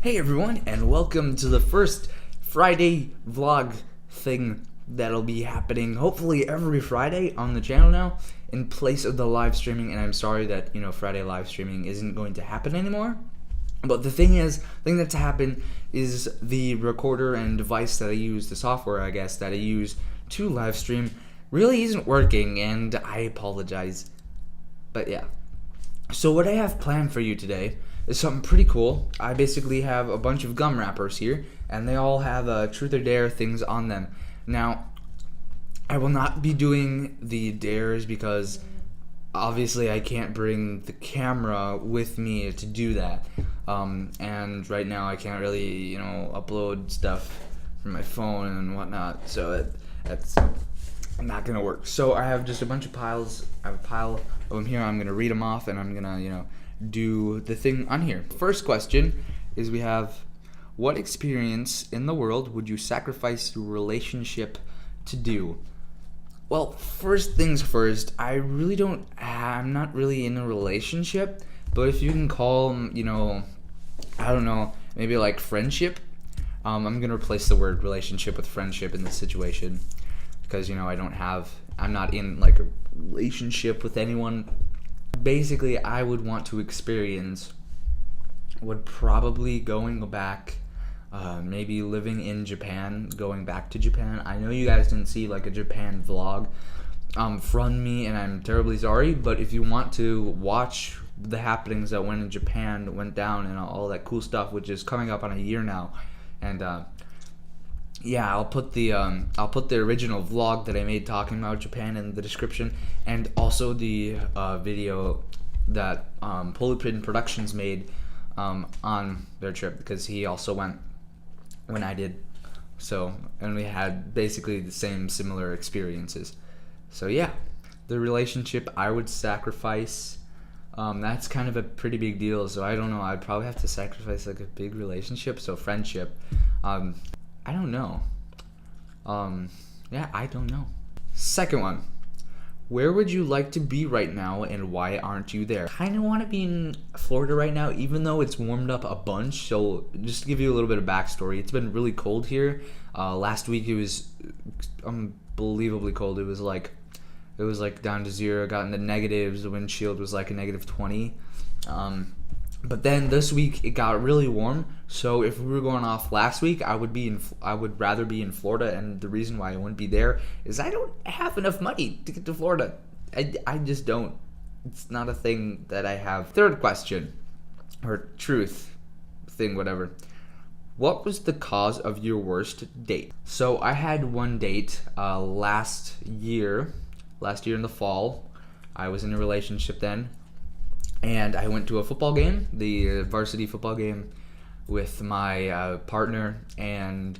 Hey everyone, and welcome to the first Friday vlog thing that'll be happening hopefully every Friday on the channel now in place of the live streaming. And I'm sorry that, Friday live streaming isn't going to happen anymore. But the thing that's happened is the recorder and device that I use, the software I guess that I use to live stream really isn't working, and I apologize. But yeah. So what I have planned for you today is something pretty cool. I basically have a bunch of gum wrappers here, and they all have truth or dare things on them. Now, I will not be doing the dares because obviously I can't bring the camera with me to do that. And right now I can't really, upload stuff from my phone and whatnot, so that's not gonna work. So I have just a bunch of piles. I have a pile of them here. I'm gonna read them off, and I'm gonna, do the thing on here. First question is we have, what experience in the world would you sacrifice your relationship to do? Well, first things first, I'm not really in a relationship, but if you can call, I don't know, maybe like friendship. I'm gonna replace the word relationship with friendship in this situation because, I'm not in like a relationship with anyone. Basically, I would want to experience would probably going back, maybe living in Japan, going back to Japan. I know you guys didn't see like a Japan vlog from me, and I'm terribly sorry, but if you want to watch the happenings that went in Japan, went down, and all that cool stuff, which is coming up on a year now, and yeah, I'll put the original vlog that I made talking about Japan in the description, and also the video that Polypin Productions made on their trip, because he also went when I did. So, and we had basically the similar experiences. So yeah, the relationship I would sacrifice. That's kind of a pretty big deal. So I don't know. I'd probably have to sacrifice like a big relationship. So friendship. I don't know. Yeah, I don't know. Second one. Where would you like to be right now, and why aren't you there? I kind of want to be in Florida right now, even though it's warmed up a bunch. So just to give you a little bit of backstory, it's been really cold here. Last week it was unbelievably cold. It was like down to zero, got in the negatives. The wind chill was like a -20. But then this week it got really warm. So if we were going off last week, I would rather be in Florida, and the reason why I wouldn't be there is I don't have enough money to get to Florida. I just don't. It's not a thing that I have. Third question, or truth thing, whatever. What was the cause of your worst date? So I had one date last year in the fall. I was in a relationship then. And I went to a football game, the varsity football game, with my partner, and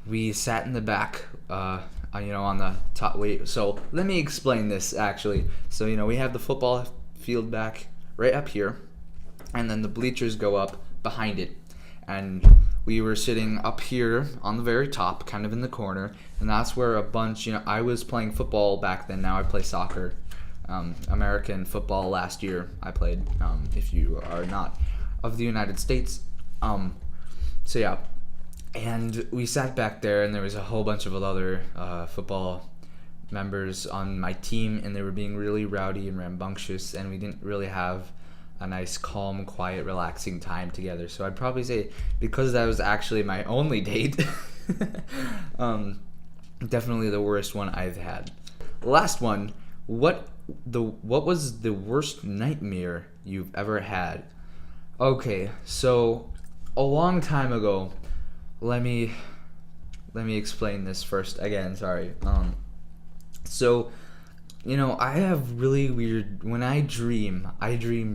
we sat in the back, on the top. Wait, so let me explain this actually. So, we have the football field back right up here, and then the bleachers go up behind it. And we were sitting up here on the very top, kind of in the corner, and that's where a bunch, I was playing football back then, now I play soccer. American football last year I played, if you are not of the United States. So yeah, and we sat back there, and there was a whole bunch of other football members on my team, and they were being really rowdy and rambunctious, and we didn't really have a nice, calm, quiet, relaxing time together. So I'd probably say, because that was actually my only date, definitely the worst one I've had. Last one. What was the worst nightmare you've ever had? Okay, so a long time ago, let me explain this first again, sorry. So, I have really weird, when I dream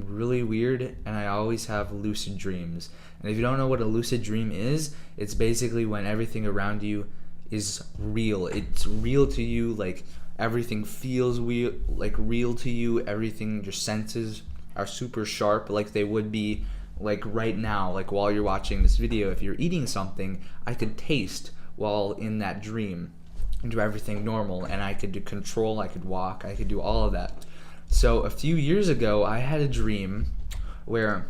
really weird, and I always have lucid dreams. And if you don't know what a lucid dream is, it's basically when everything around you is real. It's real to you, like everything feels real to you. Everything, your senses are super sharp, like they would be like right now, like while you're watching this video. If you're eating something, I could taste while in that dream and do everything normal, and I could do control, I could walk, I could do all of that. So a few years ago, I had a dream where,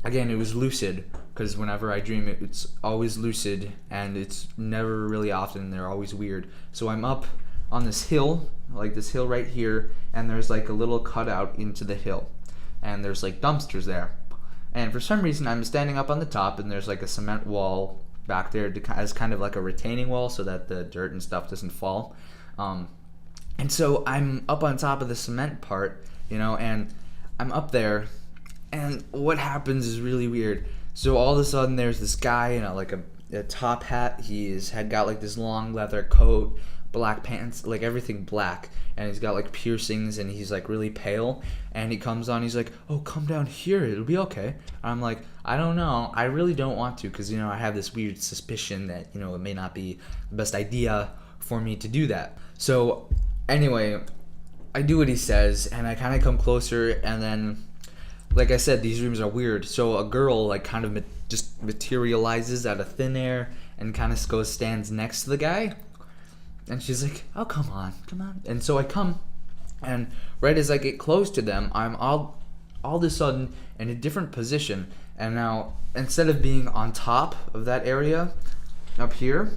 again, it was lucid, because whenever I dream it's always lucid, and it's never really often. They're always weird. So I'm up on this hill, like this hill right here, and there's like a little cutout into the hill, and there's like dumpsters there. And for some reason I'm standing up on the top, and there's like a cement wall back there as kind of like a retaining wall so that the dirt and stuff doesn't fall. And so I'm up on top of the cement part, and I'm up there, and what happens is really weird. So all of a sudden there's this guy in a top hat. He's had got like this long leather coat, black pants, like everything black, and he's got like piercings, and he's like really pale, and he comes on, he's like, "Oh, come down here, it'll be okay." And I'm like, I don't know, I really don't want to, because I have this weird suspicion that it may not be the best idea for me to do that. So anyway, I do what he says, and I kind of come closer, and then, like I said, these rooms are weird. So a girl like kind of just materializes out of thin air and kind of stands next to the guy. And she's like, "Oh, come on. And so I come, and right as I get close to them, I'm all of a sudden in a different position. And now, instead of being on top of that area up here,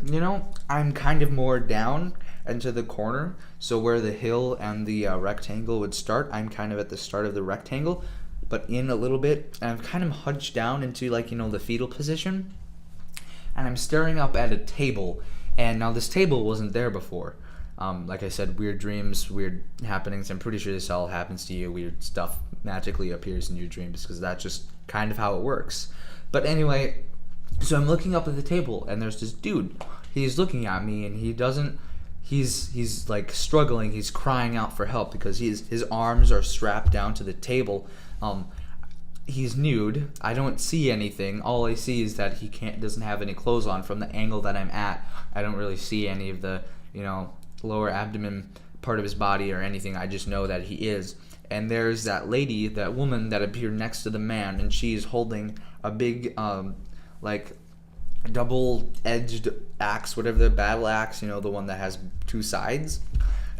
I'm kind of more down into the corner. So where the hill and the rectangle would start, I'm kind of at the start of the rectangle, but in a little bit. And I'm kind of hunched down into the fetal position. And I'm staring up at a table. And now this table wasn't there before. Like I said, weird dreams, weird happenings. I'm pretty sure this all happens to you. Weird stuff magically appears in your dreams, because that's just kind of how it works. But anyway, so I'm looking up at the table, and there's this dude. He's looking at me, and he's like struggling. He's crying out for help because his arms are strapped down to the table. He's nude. I don't see anything. All I see is that he doesn't have any clothes on. From the angle that I'm at, I don't really see any of the lower abdomen part of his body or anything. I just know that he is. And there's that woman that appeared next to the man, and she's holding a big like double-edged axe, whatever, the battle axe, the one that has two sides.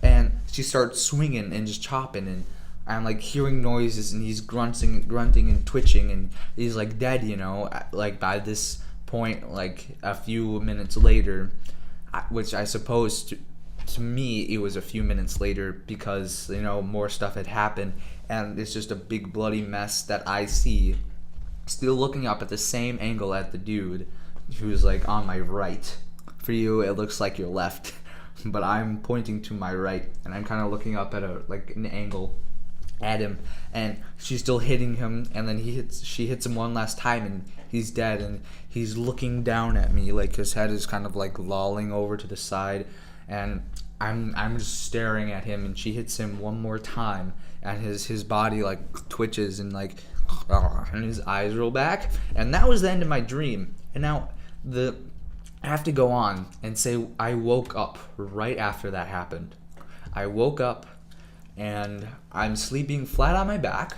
And she starts swinging and just chopping, and I'm like hearing noises, and he's grunting and twitching, and he's like dead, like by this point, like a few minutes later, which I suppose to me it was a few minutes later, because more stuff had happened, and it's just a big bloody mess that I see, still looking up at the same angle at the dude who's like on my right. For you it looks like your left, but I'm pointing to my right, and I'm kind of looking up at an angle at him, and she's still hitting him, and then she hits him one last time, and he's dead, and he's looking down at me, like his head is kind of like lolling over to the side, and I'm just staring at him, and she hits him one more time, and his body like twitches, and like and his eyes roll back, and that was the end of my dream. And now I have to go on and say I woke up right after that happened. I woke up, and I'm sleeping flat on my back,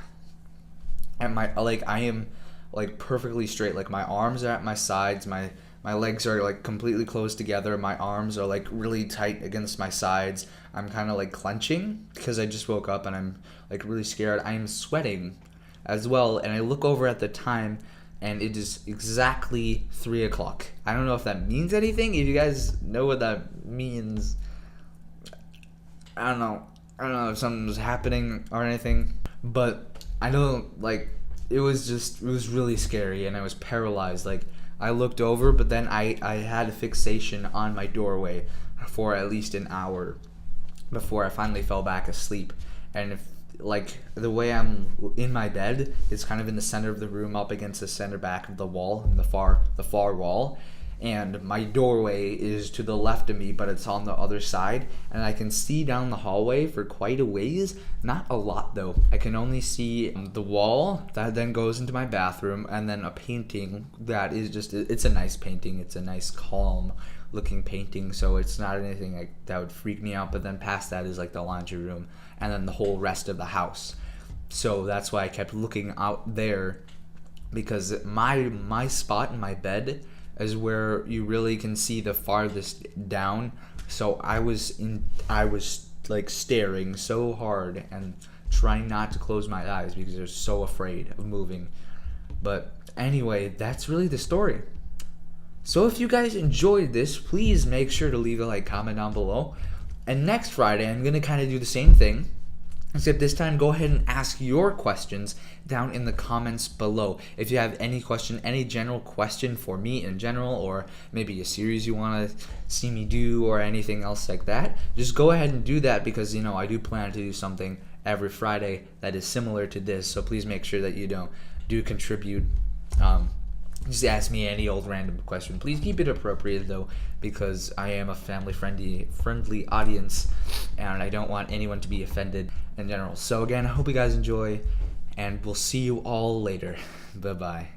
and I am like perfectly straight. Like my arms are at my sides, my legs are like completely closed together, my arms are like really tight against my sides. I'm kind of like clenching because I just woke up, and I'm like really scared. I am sweating as well, and I look over at the time, and it is exactly 3 o'clock. I don't know if that means anything. If you guys know what that means, I don't know if something was happening or anything, but I know like it was really scary, and I was paralyzed. Like I looked over, but then I had a fixation on my doorway for at least an hour before I finally fell back asleep. And like the way I'm in my bed is kind of in the center of the room, up against the center back of the wall, in the far wall, and my doorway is to the left of me, but it's on the other side, and I can see down the hallway for quite a ways. Not a lot though. I can only see the wall that then goes into my bathroom, and then a painting that is it's a nice painting. It's a nice calm looking painting, so it's not anything like that would freak me out. But then past that is like the laundry room, and then the whole rest of the house. So that's why I kept looking out there, because my spot in my bed is where you really can see the farthest down. So I was like staring so hard and trying not to close my eyes because I was so afraid of moving. But anyway, that's really the story. So if you guys enjoyed this, please make sure to leave a like, comment down below. And next Friday, I'm going to kind of do the same thing. Except this time, go ahead and ask your questions down in the comments below. If you have any question, any general question for me in general, or maybe a series you want to see me do, or anything else like that, just go ahead and do that, because I do plan to do something every Friday that is similar to this. So please make sure that you do contribute. Just ask me any old random question. Please keep it appropriate though, because I am a family-friendly audience, and I don't want anyone to be offended in general. So again, I hope you guys enjoy, and we'll see you all later. Bye-bye.